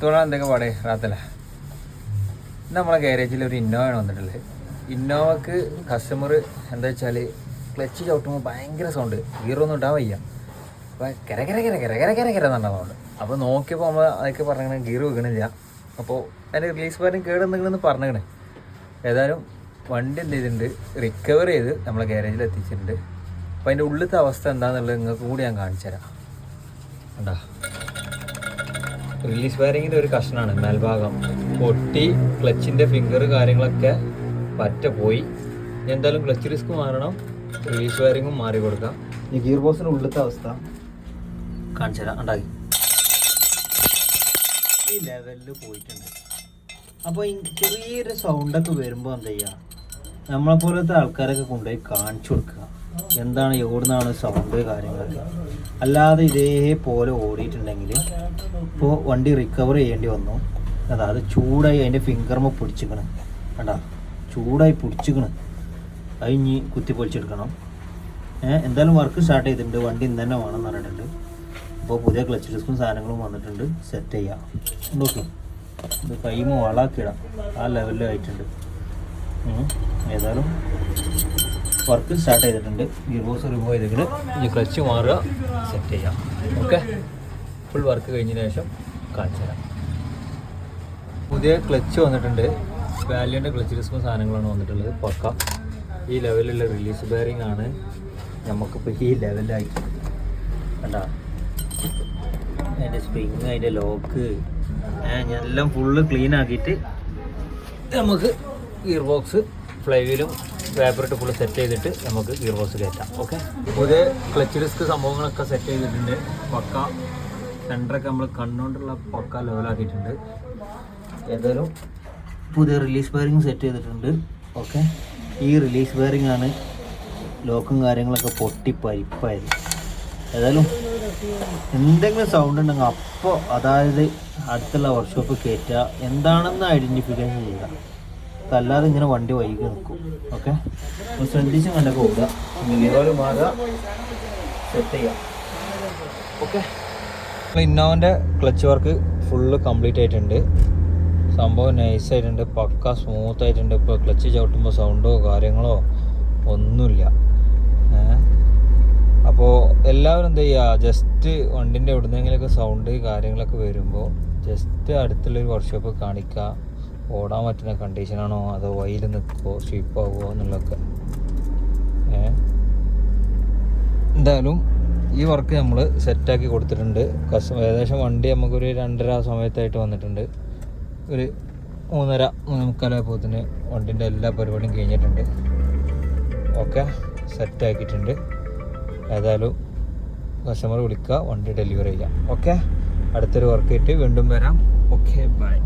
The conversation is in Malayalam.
എന്തൊക്കെ പാടേ റാത്തല. നമ്മളെ ഗാരേജിൽ ഒരു ഇന്നോവയാണ് വന്നിട്ടുള്ളത്. ഇന്നോവക്ക് കസ്റ്റമർ എന്താ വെച്ചാൽ ക്ലച്ച് ചവിട്ടുമ്പോൾ ഭയങ്കര സൗണ്ട്, ഗിയറൊന്നും ഇടാൻ വയ്യ. അപ്പോൾ കര കര കര കര കര കര കര എന്നുണ്ടാ സൗണ്ട്. അപ്പോൾ നോക്കിയപ്പോൾ നമ്മൾ അതൊക്കെ പറഞ്ഞിങ്ങനെ ഗിയർ വെക്കണില്ല. അപ്പോൾ അതിൻ്റെ റിലീസ് പാരം കേടെന്തെങ്കിലെന്ന് പറഞ്ഞിങ്ങനെ. ഏതായാലും വണ്ടി എന്ത് ചെയ്തിട്ടുണ്ട്, റിക്കവർ ചെയ്ത് നമ്മളെ ഗാരേജിൽ എത്തിച്ചിട്ടുണ്ട്. അപ്പോൾ അതിൻ്റെ ഉള്ളിലത്തെ അവസ്ഥ എന്താണെന്നുള്ളത് നിങ്ങൾക്ക് കൂടി ഞാൻ കാണിച്ചു തരാം. കണ്ടാ, റിലീസ് വയറിങ്ങിൻ്റെ ഒരു കഷ്ണമാണ് മേൽഭാഗം പൊട്ടി, ക്ലച്ചിൻ്റെ ഫിംഗർ കാര്യങ്ങളൊക്കെ പറ്റ പോയി. എന്തായാലും ക്ലച്ച് ഡിസ്ക് മാറണം, റിലീസ് വയറിങ്ങും മാറി കൊടുക്കാം. ഈ ഗിയർ ബോക്സിൻ്റെ ഉള്ളിലത്തെ അവസ്ഥ കാണിച്ചു തരാം. ഉണ്ടാക്കി ഈ ലെവലിൽ പോയിട്ടുണ്ട്. അപ്പോൾ ഈ ചെറിയൊരു സൗണ്ടൊക്കെ വരുമ്പോൾ എന്താ ചെയ്യുക, നമ്മളെപ്പോലത്തെ ആൾക്കാരൊക്കെ കൊണ്ടുപോയി കാണിച്ചു കൊടുക്കുക എന്താണ് എവിടുന്നാണ് സൗണ്ട് കാര്യങ്ങളൊക്കെ. അല്ലാതെ ഇതേപോലെ ഓടിയിട്ടുണ്ടെങ്കിൽ ഇപ്പോൾ വണ്ടി റിക്കവർ ചെയ്യേണ്ടി വന്നു. അതായത് ചൂടായി അതിൻ്റെ ഫിംഗർമ പിടിച്ചിക്കണം. കണ്ടാ, ചൂടായി പിടിച്ചിക്കണം. അത് ഇനി കുത്തി പൊളിച്ചെടുക്കണം. എന്തായാലും വർക്ക് സ്റ്റാർട്ട് ചെയ്തിട്ടുണ്ട്. വണ്ടി ഇന്ന് തന്നെ വേണമെന്ന് പറഞ്ഞിട്ടുണ്ട്. അപ്പോൾ പുതിയ ക്ലച്ച് ഡിസ്കും സാധനങ്ങളും വന്നിട്ടുണ്ട്. സെറ്റ് ചെയ്യാം. നോക്കി ഇത് കൈമ വളാക്കിയിടാം. ആ ലെവലിലായിട്ടുണ്ട്. ഏതായാലും വർക്ക് സ്റ്റാർട്ട് ചെയ്തിട്ടുണ്ട്. ഗിയർ ബോക്സ് റിമൂവ് ചെയ്തിട്ട് ഈ ക്ലച്ച് മാറുക, സെറ്റ് ചെയ്യാം. ഓക്കെ, ഫുൾ വർക്ക് കഴിഞ്ഞതിന് ശേഷം കാണിച്ചു തരാം. പുതിയ ക്ലച്ച് വന്നിട്ടുണ്ട്. വാല്യൂൻ്റെ ക്ലച്ച് ഡിസ്കും സാധനങ്ങളാണ് വന്നിട്ടുള്ളത്. പക്ക ഈ ലെവലിലുള്ള റിലീസ് ബെയറിംഗ് ആണ് നമുക്കിപ്പോൾ ഈ ലെവലായി. കണ്ടാ, അതിൻ്റെ സ്പ്രിങ്, അതിൻ്റെ ലോക്ക് എല്ലാം ഫുള്ള് ക്ലീൻ ആക്കിയിട്ട് നമുക്ക് ഗിയർ ബോക്സ് ഫ്ലൈവീലും വേപ്പറിട്ട് ഫുള്ള് സെറ്റ് ചെയ്തിട്ട് നമുക്ക് ഗിയർ ബോക്സ് കയറ്റാം. ഓക്കെ, പുതിയ ക്ലച്ച് ഡിസ്ക് സംഭവങ്ങളൊക്കെ സെറ്റ് ചെയ്തിട്ടുണ്ട്. പക്ക സെൻറ്ററൊക്കെ നമ്മൾ കണ്ണുകൊണ്ടുള്ള പക്ക ലെവലാക്കിയിട്ടുണ്ട്. ഏതായാലും പുതിയ റിലീസ് ബെയറിംഗ് സെറ്റ് ചെയ്തിട്ടുണ്ട്. ഓക്കെ, ഈ റിലീസ് ബെയറിംഗ് ആണ് ലോക്കും കാര്യങ്ങളൊക്കെ പൊട്ടി പരിപ്പായത്. ഏതായാലും എന്തെങ്കിലും സൗണ്ട് ഉണ്ടെങ്കിൽ അപ്പോൾ അതായത് അടുത്തുള്ള വർക്ക്ഷോപ്പ് കയറ്റുക, എന്താണെന്ന് ഐഡൻറ്റിഫിക്കേഷൻ ചെയ്യുക. അല്ലാതെ ഇങ്ങനെ വണ്ടി വൈകി നിൽക്കും. ഓക്കെ, ശ്രദ്ധിച്ചും കണ്ടൊക്കെ ഓടുക. ഗിയറോല് മാറുക, സെറ്റ് ചെയ്യുക. ഓക്കെ, ഇന്നോവൻ്റെ ക്ലച്ച് വർക്ക് ഫുള്ള് കംപ്ലീറ്റ് ആയിട്ടുണ്ട്. സംഭവം നൈസായിട്ടുണ്ട്, പക്ക സ്മൂത്ത് ആയിട്ടുണ്ട്. ഇപ്പോൾ ക്ലച്ച് ചവിട്ടുമ്പോൾ സൗണ്ടോ കാര്യങ്ങളോ ഒന്നുമില്ല. അപ്പോൾ എല്ലാവരും എന്താ ചെയ്യുക, ജസ്റ്റ് വണ്ടിൻ്റെ എവിടുന്നെങ്കിലൊക്കെ സൗണ്ട് കാര്യങ്ങളൊക്കെ വരുമ്പോൾ ജസ്റ്റ് അടുത്തുള്ളൊരു വർക്ക്ഷോപ്പ് കാണിക്കുക. ഓടാൻ പറ്റുന്ന കണ്ടീഷനാണോ അതോ വഴിയിൽ നിൽക്കുമോ സ്വിപ്പാകുമോ എന്നുള്ളതൊക്കെ. എന്തായാലും ഈ വർക്ക് നമ്മൾ സെറ്റാക്കി കൊടുത്തിട്ടുണ്ട്. ഏകദേശം വണ്ടി നമുക്കൊരു 2:30 സമയത്തായിട്ട് വന്നിട്ടുണ്ട്. ഒരു 3:30-3:45 വണ്ടിൻ്റെ എല്ലാ പരിപാടിയും കഴിഞ്ഞിട്ടുണ്ട്. ഓക്കെ, സെറ്റാക്കിയിട്ടുണ്ട്. ഏതായാലും കസ്റ്റമർ വിളിക്കുക, വണ്ടി ഡെലിവറി ചെയ്യാം. ഓക്കെ, അടുത്തൊരു വർക്ക് ആയിട്ട് വീണ്ടും വരാം. Okay, by.